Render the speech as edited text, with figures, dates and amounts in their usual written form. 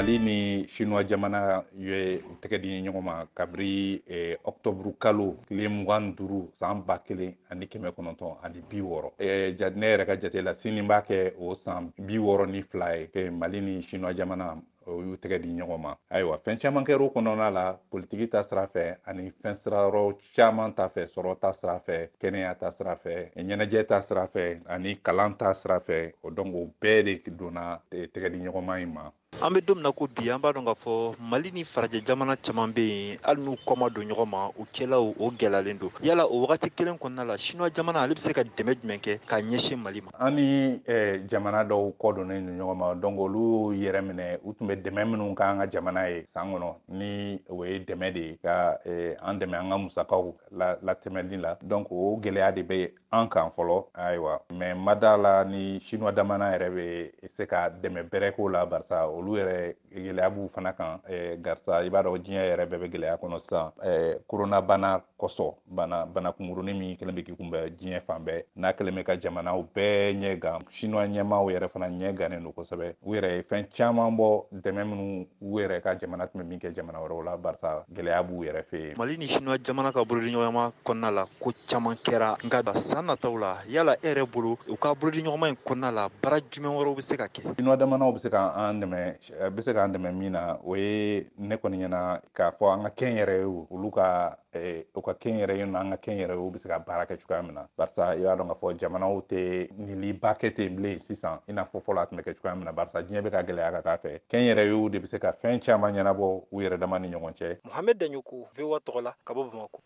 Mali ni Chinois jamana ye u tɛgɛ di ɲɔgɔn ma kabiri octobre kalo tile 25 san 1960 ani 60. Ne yɛrɛ ka jate la sini b'a kɛ o san 62 ye que Mali ni Chinois jamana o y'u tɛgɛ di ɲɔgɔn ma. Ayiwa fɛn caman kɛra o kɔnɔna la, politiki ta sira fɛ ani fɛn sira yɔrɔ caman ta fɛ, sɔrɔ ta sira fɛ, kɛnɛya ta sira fɛ, ɲɛnajɛ ta sira fɛ ani kalan ta sira fɛ. O donc o bɛɛ de donna tɛgɛ di ɲɔgɔnma in ma. An bɛ don min na ko bi an b'a dɔn k'a fɔ Mali ni farajɛ jamana caman bɛ yen hali n'u kɔ ma don ɲɔgɔn ma u cɛlaw o gɛlɛyalen don. Yala o wagati kelen kɔnɔna la Chinois jamana ale bɛ se ka dɛmɛ jumɛn kɛ k'a ɲɛsin Mali ma? An ni jamana dɔw kɔ donnen don ɲɔgɔn ma donc olu yɛrɛ minɛ u tun bɛ dɛmɛ minnu k'an ka jamana ye san kɔnɔ ni o ye dɛmɛ de ye ka an dɛmɛ an ka musakaw latɛmɛli la. Donc o gɛlɛya de bɛ an kan fɔlɔ. Ayiwa mais ma d'a la ni Chinois jamana yɛrɛ bɛ se ka dɛmɛ bɛrɛ k'o la barisa olu yɛrɛ gɛlɛya b'u fana kan. Garisa i b'a dɔn diɲɛ yɛrɛ bɛɛ bɛ gɛlɛya kɔnɔ sisan. Corona bana kosɔn bana kungurunin min kɛlen bɛ k'i kunbɛn diɲɛ fan bɛɛ n'a kɛlen bɛ ka jamanaw bɛɛ ɲɛ gan. Chinois ɲɛmaaw yɛrɛ fana ɲɛ gannen don kosɛbɛ. U yɛrɛ ye fɛn caman bɔ dɛmɛ minnu u yɛrɛ ka jamana tun bɛ min kɛ jamana wɛrɛw la barisa gɛlɛya b'u yɛrɛ fɛ yen. Mali ni Chinois jamana ka bolodiɲɔgɔnma kɔnɔna la ko caman kɛra nka san nataw la yala e yɛrɛ bolo u ka bolodiɲɔgɔnma in kɔnɔna la baara jumɛn wɛrɛw bɛ se ka kɛ? Chinois jamanaw bɛ se k'an dɛmɛ min na o ye ne kɔni ɲɛna k'a fɔ an ka kɛnyɛrɛyew olu ka u ka kɛnyɛrɛye n'an ka kɛnyɛrɛyew bɛ se ka baara kɛ cogoya min na barisa i b'a dɔn k'a fɔ jamanaw tɛ niliba kɛ ten bilen sisan i n'a fɔ fɔlɔ a tun bɛ kɛ cogoya min na barisa diɲɛ bɛ ka gɛlɛya ka taa fɛ. Kɛnyɛrɛyew de bɛ se ka fɛn caman ɲɛnabɔ u yɛrɛ dama ni ɲɔgɔn cɛ. Mohamed Daɲoko, VOA tɔgɔ la ka bɔ Bamakɔ.